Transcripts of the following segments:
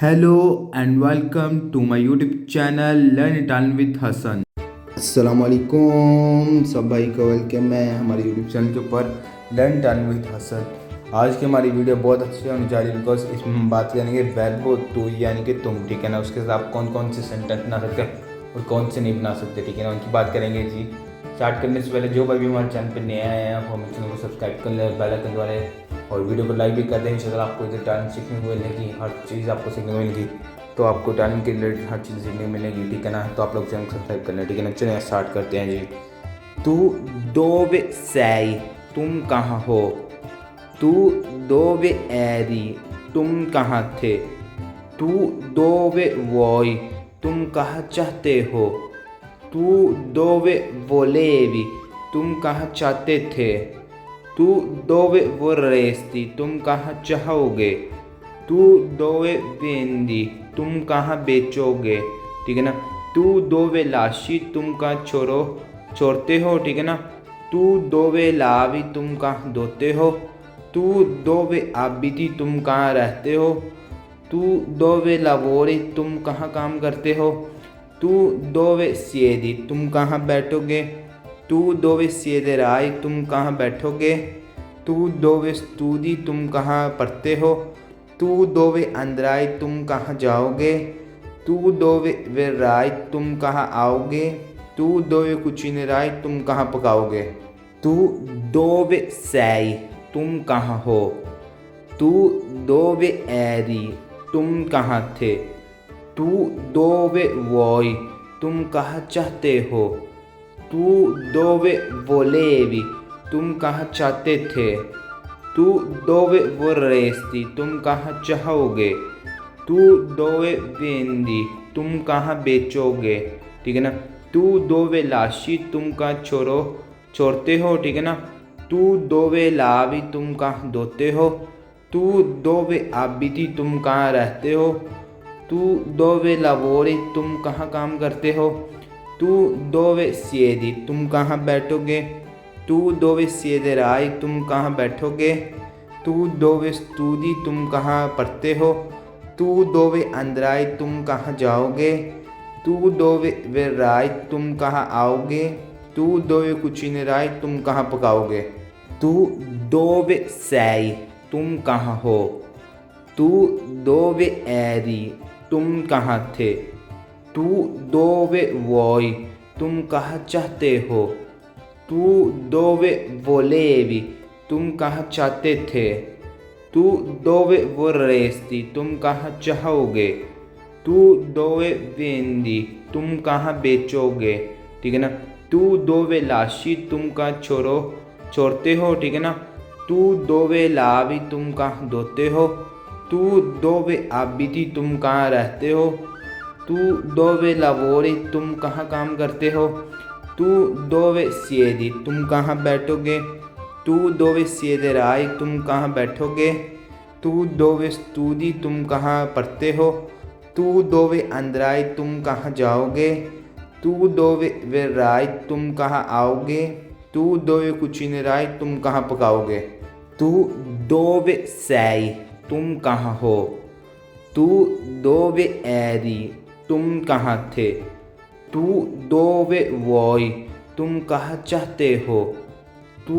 Hello and welcome to my YouTube channel learn Italian with Hasan. अस्सलाम वालेकुम सब भाई को वेलकम है हमारे यूट्यूब चैनल के ऊपर लर्न इटालियन विद हसन। आज की हमारी वीडियो बहुत अच्छी होने जा रही है बिकॉज इसमें हम बात करेंगे वर्बो टू यानी कि तुम, ठीक है ना। उसके साथ आप कौन कौन से सेंटेंस बना सकते हैं और कौन से नहीं बना सकते, ठीक है ना, उनकी बात करेंगे जी। स्टार्ट करने से पहले जो भाई भी हमारे चैनल पर नया आए हैं वो हमारे चैनल को सब्सक्राइब कर ले, बेल आइकन दबा लें और वीडियो को लाइक भी कर दें। इंशाल्लाह आपको इधर इटालियन सीखने को मिलेगी, हर चीज़ आपको सीखने को मिलेगी, तो आपको इटालियन के रिलेटेड हर चीज़ सीखने को मिलेगी, ठीक है ना। तो आप लोग चैनल को सब्सक्राइब कर लें, ठीक है ना। चलिए स्टार्ट करते हैं जी। तू dove sei, तुम कहाँ हो। तू dove eri, तुम कहाँ थे। तू dove vuoi, तुम कहाँ चाहते हो। तू dove volevi, तुम कहाँ चाहते थे। तू dove vorresti, तुम कहाँ चाहोगे। तू dove vendi, तुम कहाँ बेचोगे, ठीक है ना। तू dove lasci, तुम कहाँ छोड़ते हो, ठीक है ना। तू dove lavi, तुम कहाँ धोते हो। तू dove abiti, तुम कहाँ रहते हो। तू dove lavori, तुम कहाँ काम करते हो। तू dove siedi, तुम कहाँ बैठोगे। तू dove siederai, तुम कहाँ बैठोगे। तू dove studi, तुम कहाँ पढ़ते हो। तू dove andrai, तुम कहाँ जाओगे। तू dove verrai, तुम कहाँ आओगे। तू dove cucinerai, तुम कहाँ पकाओगे। तू dove sei, तुम कहाँ हो। तू dove eri, तुम कहाँ थे। तू dove vuoi, तुम कहाँ चाहते हो। तू dove volevi, तुम कहाँ चाहते थे। तू dove vorresti, तुम कहाँ चाहोगे। तू dove vendi, तुम कहाँ बेचोगे, ठीक है ना। तू dove lasci, तुम कहाँ छोड़ते हो, ठीक है ना। तू dove lavi, तुम कहाँ धोते हो। तू dove abiti, तुम कहाँ रहते हो। तू dove lavori, तुम कहाँ काम करते हो। तू dove siedi, तुम कहाँ बैठोगे। तू dove siederai, तुम कहाँ बैठोगे। तू dove studi, तुम कहाँ पढ़ते हो। तू dove andrai, तुम कहाँ जाओगे। तू dove verrai, तुम कहाँ आओगे। तू dove cucinerai, तुम कहाँ पकाओगे। तू dove sei, तुम कहाँ हो। तू dove eri, तुम कहाँ थे। तू dove vuoi, तुम कहाँ चाहते हो। तू dove volevi, तुम कहाँ चाहते थे। तू dove vorresti, तुम कहाँ चाहोगे। तू dove vendi, तुम कहाँ बेचोगे, ठीक है ना। तू dove lasci, तुम कहाँ छोड़ते हो, ठीक है ना। तू dove lavi, तुम कहाँ धोते हो। तू dove abiti, तुम कहाँ रहते हो। तू dove lavori, तुम कहाँ काम करते हो। तू dove siedi, तुम कहाँ बैठोगे। तू dove siederai, तुम कहाँ बैठोगे। तू dove studi, तुम कहाँ पढ़ते हो। तू dove andrai, तुम कहाँ जाओगे। तू dove verrai, तुम कहाँ आओगे। तू dove cucinerai, तुम कहाँ पकाओगे। तू dove sei, तुम कहाँ हो। तू dove eri, तुम कहाँ थे। तू dove vuoi, तुम कहाँ चाहते हो। तू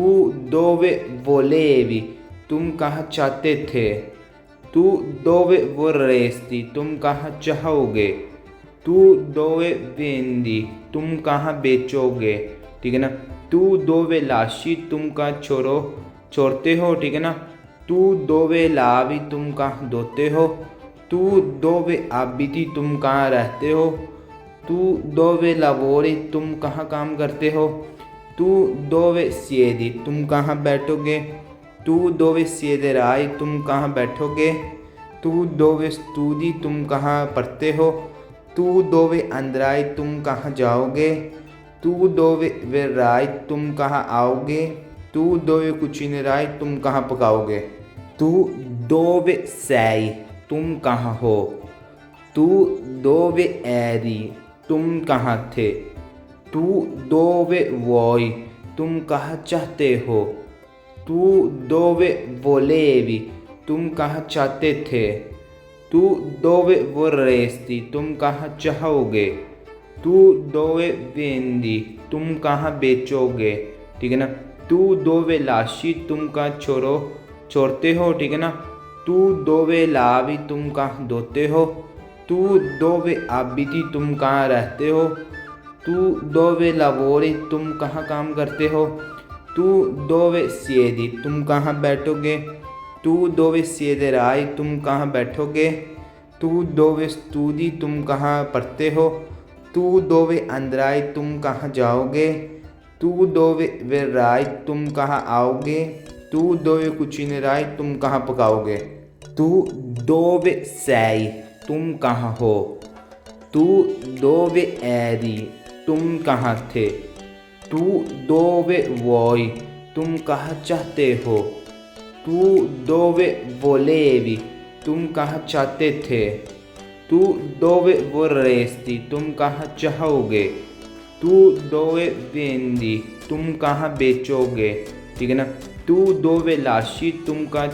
dove volevi, तुम कहाँ चाहते थे। तू dove vorresti, तुम कहाँ चाहोगे। तू dove vendi, तुम कहाँ बेचोगे, ठीक है ना। तू dove lasci, तुम कहाँ छोड़ते हो, ठीक है ना। तू dove lavi, तुम कहाँ धोते हो। तू dove abiti, तुम कहाँ रहते हो। तू dove lavori, तुम कहाँ काम करते हो। तू dove siedi, तुम कहाँ बैठोगे। तू dove siederai, तुम कहाँ बैठोगे। तू dove studi, तुम कहाँ पढ़ते हो। तू dove andrai, तुम कहाँ जाओगे। तू dove verrai, तुम कहाँ आओगे। तू dove cucinerai, तुम कहाँ पकाओगे। तू dove sei, तुम कहाँ हो। तू dove eri, तुम कहाँ थे। तू dove vuoi, तुम कहाँ चाहते हो। तू dove volevi, तुम कहाँ चाहते थे। तू दोवे वो रेस्ती तुम कहाँ चाहोगे, तू दोवे वेंदी तुम कहाँ बेचोगे, ठीक है ना। तू दोवे लाशी तुम कहाँ छोड़ते हो, ठीक है ना। तू दोवे लावी तुम कहाँ धोते हो, तू दोवे आबिदी तुम कहाँ रहते हो, तू दोवे लावोरी तुम कहाँ काम करते हो, तू दोवे सिएदी तुम कहाँ बैठोगे, तू दोवे सिएदराई तुम कहाँ बैठोगे, तू दोवे स्तूदी तुम कहाँ पढ़ते हो, तू दोवे अंदराई तुम कहाँ जाओगे, तू दोवे वेराई तुम कहाँ आओगे, तू दोवे कुचिनराई तुम कहाँ पकाओगे, तू दोवे सैई तुम कहाँ हो, तू दोवे ऐरी तुम कहाँ थे, तू दोवे वोई तुम कहाँ चाहते हो, तू दोवे वोलेवी तुम कहाँ चाहते थे, तू दोवे वो रेस्ती तुम कहाँ चाहोगे, तू दोवे वेंदी तुम कहाँ बेचोगे, ठीक है ना। तू दोवे लाशी तुम कहाँ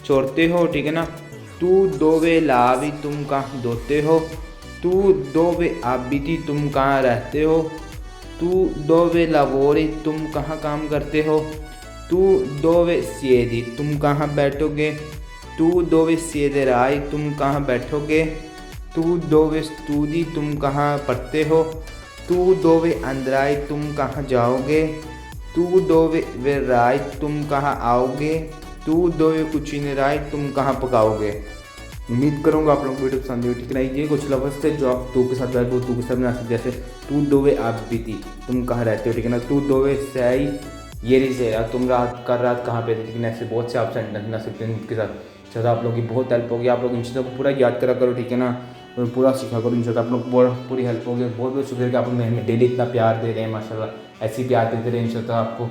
छोड़ते हो, ठीक है ना। तू दोवे लावी तुम कहाँ धोते हो, तू दोवे आबिदी तुम कहाँ रहते हो, तू दोवे लावोरी तुम कहाँ काम करते हो, तू दोवे सिएदी तुम कहाँ बैठोगे, तू दोवे सिएदराई तुम कहाँ बैठोगे, तू दोवे स्तूदी तुम कहाँ पढ़ते हो, तू दोवे अंदराई तुम कहाँ जाओगे, तू दोवे वेराई तुम कहाँ आओगे, तू दोवे कुचिनराई तुम कहाँ पकाओगे। उम्मीद करूँगा आप लोगों को वीडियो पसंद आई, ठीक है ना। ये कुछ लफ्ज़ थे जो आप तू के साथ वर्ब तू के साथ बना सकते, जैसे तू दोवे आप बीती तुम कहाँ रहते हो, ठीक है ना। तू दोवे सही ये नहीं से तुम रात कहाँ पे थे, ठीक है ना। ऐसे बहुत से आप सेंटेंस बना सकते हैं इनके साथ। चलो आप लोगों की बहुत हेल्प होगी, आप लोग इन चीज़ों को पूरा याद करा करो, ठीक है ना, और पूरा सीखा करो। इंशाल्लाह आप लोग को पूरी हेल्प होगी। बहुत बहुत शुक्रिया कि आप लोग हमें डेली इतना प्यार दे रहे हैं, माशाल्लाह ऐसे ही प्यार देते रहे, इंशाल्लाह आपको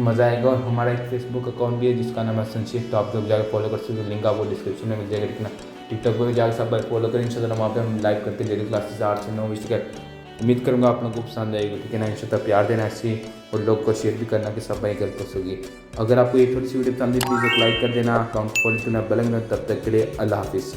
मज़ा आएगा। और हमारा एक फेसबुक अकाउंट भी है जिसका नाम है संशिफ, तो आप लोग जाकर फॉलो कर सकते हो, लिंक आपको डिस्क्रिप्शन में मिल जाएगा, ठीक है ना। टिकटॉक पर भी जाकर सब बार फॉलो करें इंशाल्लाह, वहाँ पे हम लाइव करते डेली क्लासेस 8 से 9 बजे तक। उम्मीद करूँगा आप लोगों को पसंद आएगी, ठीक है ना। इंशाल्लाह प्यार देना ऐसे, और लोग को शेयर भी करना कि सब भाई हेल्प होगी। अगर आपको ये थोड़ी सी वीडियो पसंद है प्लीज़ एक लाइक कर देना, अकाउंट फॉलो करना, बेल आइकन। तब तक के लिए अल्लाह हाफिज़।